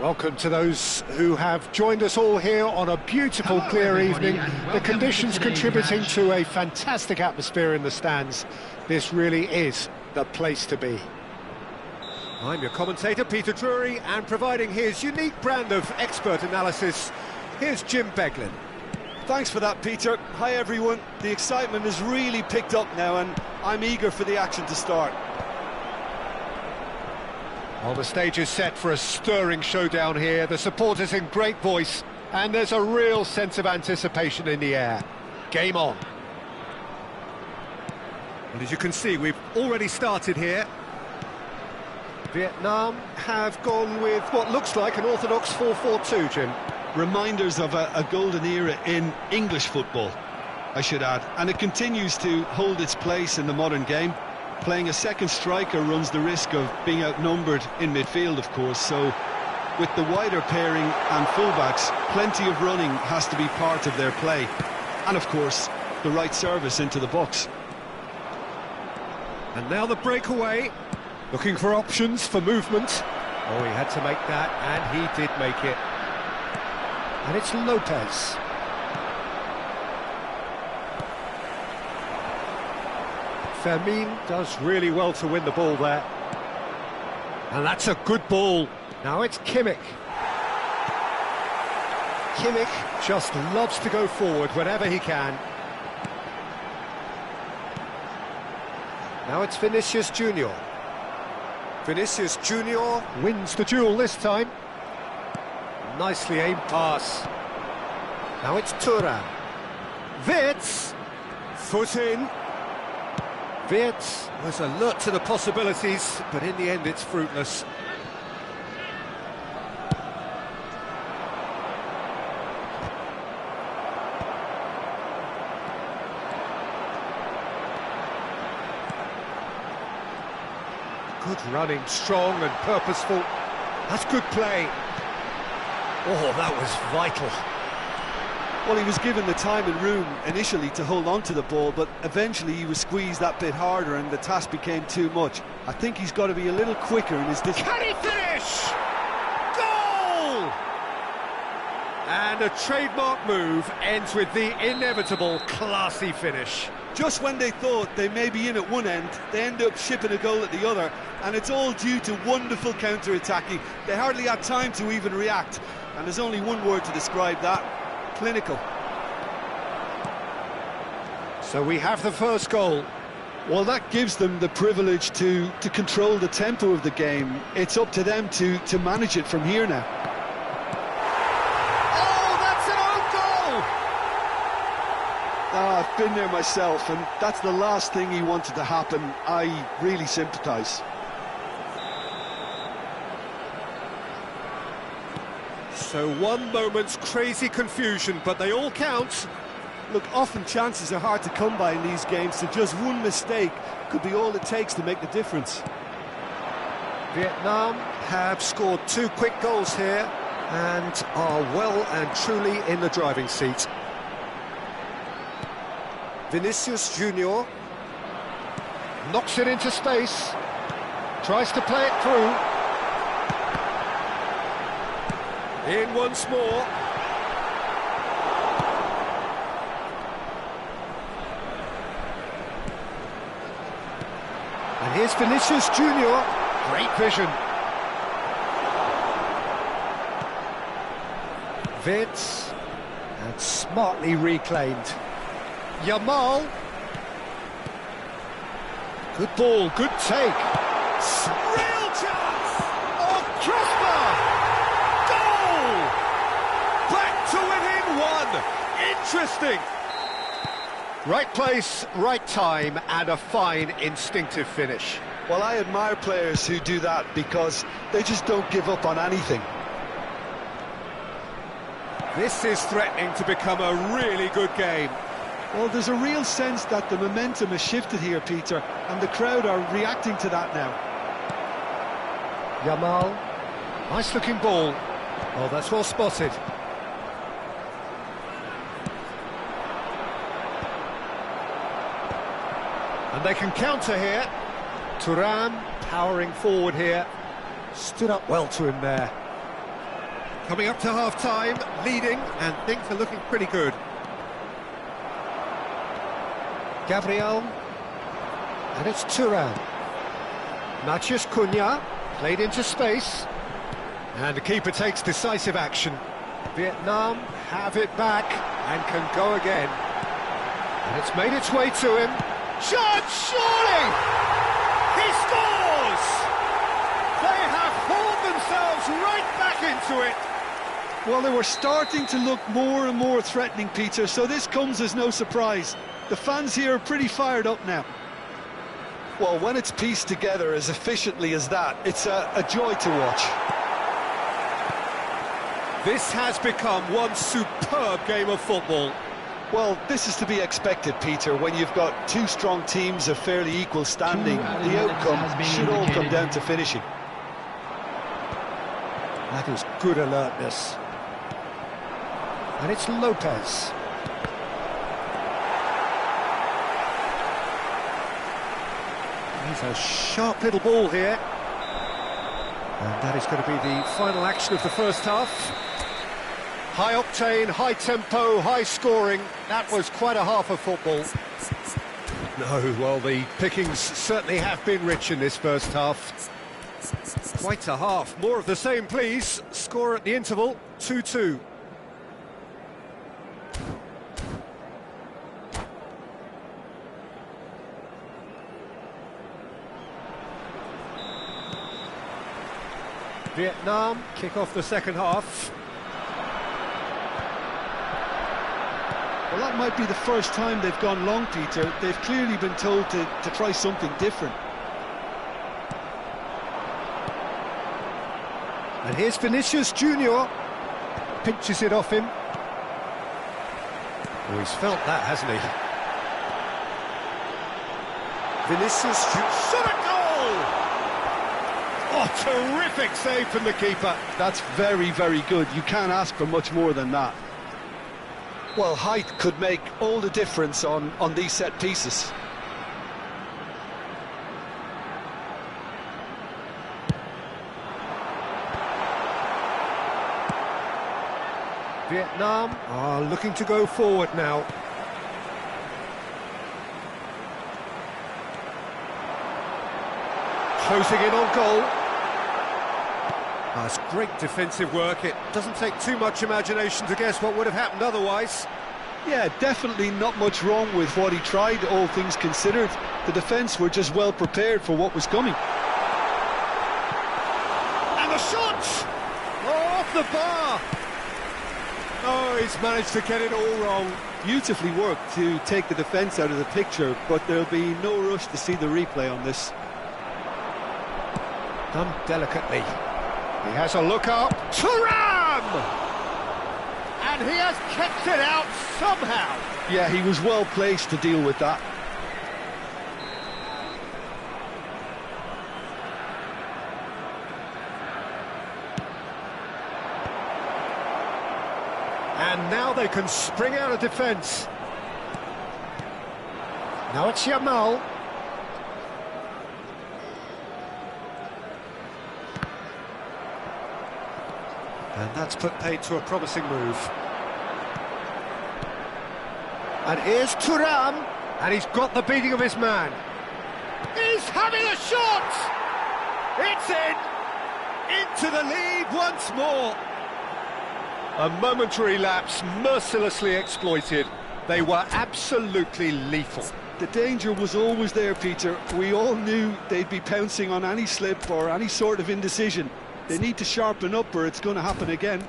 Welcome to those who have joined us all here on a beautiful, clear evening. The conditions contributing to a fantastic atmosphere in the stands. This really is the place to be. I'm your commentator, Peter Drury, and providing his unique brand of expert analysis, here's Jim Beglin. Thanks for that, Peter. Hi, everyone. The excitement has really picked up now, and I'm eager for the action to start. Well, the stage is set for a stirring showdown here. The supporters in great voice, and there's a real sense of anticipation in the air. Game on. And as you can see, we've already started here. Vietnam have gone with what looks like an orthodox 4-4-2, Jim. Reminders of a golden era in English football, I should add. And it continues to hold its place in the modern game. Playing a second striker runs the risk of being outnumbered in midfield, of course, so with the wider pairing and fullbacks, plenty of running has to be part of their play. And, of course, the right service into the box. And now the breakaway, looking for options for movement. Oh, he had to make that, and he did make it. And it's Lopez. Fermin does really well to win the ball there. And that's a good ball. Now it's Kimmich. Kimmich just loves to go forward whenever he can. Now it's Vinicius Junior. Vinicius Junior wins the duel this time. Nicely aimed pass. Now it's Thuan. Wirtz. Foot in. Wirtz was alert to the possibilities, but in the end it's fruitless. Good running, strong and purposeful. That's good play. Oh, that was vital. Well, he was given the time and room initially to hold on to the ball, but eventually he was squeezed that bit harder and the task became too much. I think he's got to be a little quicker in his... Can he finish? Goal! And a trademark move ends with the inevitable classy finish. Just when they thought they may be in at one end, they end up shipping a goal at the other, and it's all due to wonderful counter-attacking. They hardly had time to even react, and there's only one word to describe that: clinical. So we have the first goal. Well, that gives them the privilege to control the tempo of the game. It's up to them to manage it from here now. Oh, that's an own goal! I've been there myself, and that's the last thing he wanted to happen. I really sympathise. So one moment's crazy confusion, but they all count. Look, often chances are hard to come by in these games, so just one mistake could be all it takes to make the difference. Vietnam have scored 2 quick goals here and are well and truly in the driving seat. Vinicius Junior knocks it into space, tries to play it through. In once more. And here's Vinicius Junior. Great vision. Wirtz, and smartly reclaimed. Yamal. Good ball, good take. Real chance! Oh, crossbar! Goal! Back to within 1. Interesting. Right place, right time, and a fine instinctive finish. Well, I admire players who do that because they just don't give up on anything. This is threatening to become a really good game. Well, there's a real sense that the momentum has shifted here, Peter, and the crowd are reacting to that now. Yamal, nice looking ball. Oh, that's well spotted. And they can counter here. Thuan powering forward here. Stood up well to him there. Coming up to half-time, leading, and things are looking pretty good. Gabriel, and it's Thuan. Maciej Cunha, played into space, and the keeper takes decisive action. Vietnam have it back and can go again. And it's made its way to him. Shot, surely! He scores! They have hauled themselves right back into it. Well, they were starting to look more and more threatening, Peter, so this comes as no surprise. The fans here are pretty fired up now. Well, when it's pieced together as efficiently as that, it's a joy to watch. This has become one superb game of football. Well, this is to be expected, Peter, when you've got two strong teams of fairly equal standing. The outcome should all come down to finishing. That is good alertness. And it's Lopez. He's a sharp little ball here. And that is going to be the final action of the first half. High octane, high tempo, high scoring. That was quite a half of football. No, well, the pickings certainly have been rich in this first half. Quite a half. More of the same, please. Score at the interval, 2-2. Vietnam kick off the second half. Well, that might be the first time they've gone long, Peter. They've clearly been told to try something different. And here's Vinicius Junior. Pinches it off him. Oh, he's felt that, hasn't he? Vinicius Junior. Shot a goal! Oh, terrific save from the keeper. That's very, very good. You can't ask for much more than that. Well, height could make all the difference on these set pieces. Vietnam are looking to go forward now. Closing in on goal. That's great defensive work. It doesn't take too much imagination to guess what would have happened otherwise. Yeah, definitely not much wrong with what he tried, all things considered. The defence were just well prepared for what was coming. And the shot! Oh, off the bar! Oh, he's managed to get it all wrong. Beautifully worked to take the defence out of the picture, but there'll be no rush to see the replay on this. Done delicately. He has a look up. Thuan! And he has kept it out somehow. Yeah, he was well placed to deal with that. And now they can spring out of defence. Now it's Yamal. And that's put paid to a promising move. And here's Thuan, and he's got the beating of his man. He's having a shot! It's in! Into the lead once more. A momentary lapse, mercilessly exploited. They were absolutely lethal. The danger was always there, Peter. We all knew they'd be pouncing on any slip or any sort of indecision. They need to sharpen up or it's going to happen again.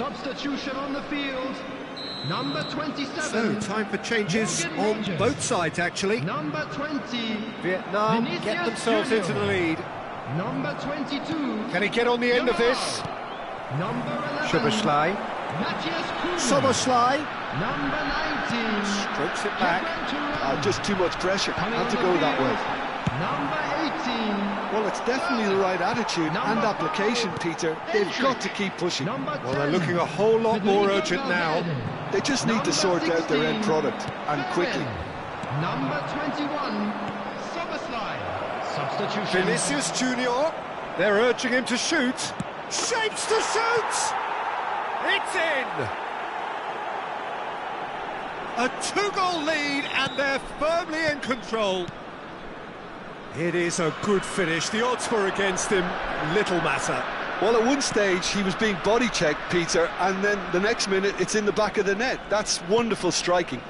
Substitution on the field. Number 27. So, time for changes on both sides, actually. Number 20. Vietnam Vinicius get themselves Junior. into the lead. Number 22. Can he get on the end of this? Number 11. Szoboszlai. Matthias Kuhn. Soboslai Number 19. strokes it back. Just too much pressure. Had to go that way. Number 18. Well, it's definitely the right attitude and application, Peter. They've got to keep pushing. Number 10. Well, they're looking a whole lot more urgent now. They just need to sort out their end product, and quickly. Number 21. Soboslai. Substitution. Vinicius Junior. They're urging him to shoot. Shapes to shoot! It's in! A 2-goal lead, and they're firmly in control. It is a good finish. The odds were against him. Little matter. Well, at one stage, he was being body-checked, Peter, and then the next minute, it's in the back of the net. That's wonderful striking.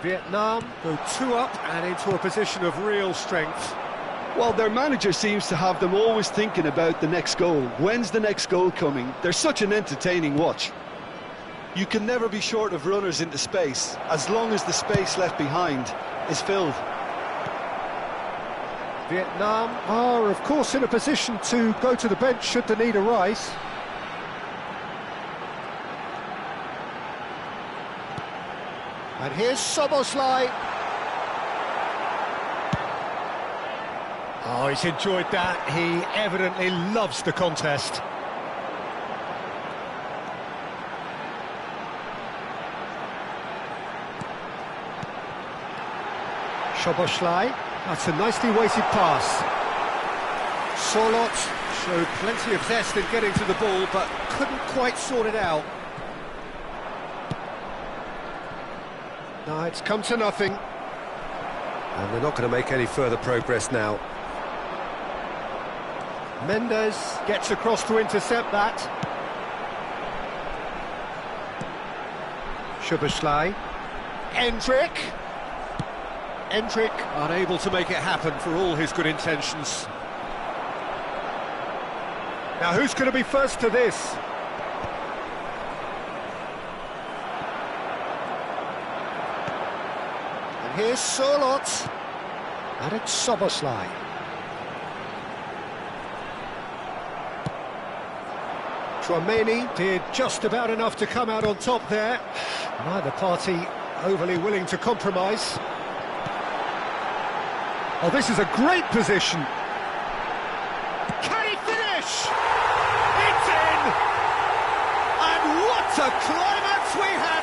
Vietnam go 2 up and into a position of real strength. Well, their manager seems to have them always thinking about the next goal. When's the next goal coming? They're such an entertaining watch. You can never be short of runners into space, as long as the space left behind is filled. Vietnam are, of course, in a position to go to the bench should the need arise. And here's Soboslai. Oh, he's enjoyed that. He evidently loves the contest. Szoboszlai. That's a nicely weighted pass. Solot showed plenty of zest in getting to the ball, but couldn't quite sort it out. No, it's come to nothing. And they're not going to make any further progress now. Mendes gets across to intercept that. Szoboszlai. Endrick. Endrick unable to make it happen for all his good intentions. Now who's going to be first to this? And here's Solot. And it's Soboslai. THUAN-MB88 did just about enough to come out on top there. Neither party overly willing to compromise. Oh, this is a great position. Can he finish? It's in! And what a climax we have!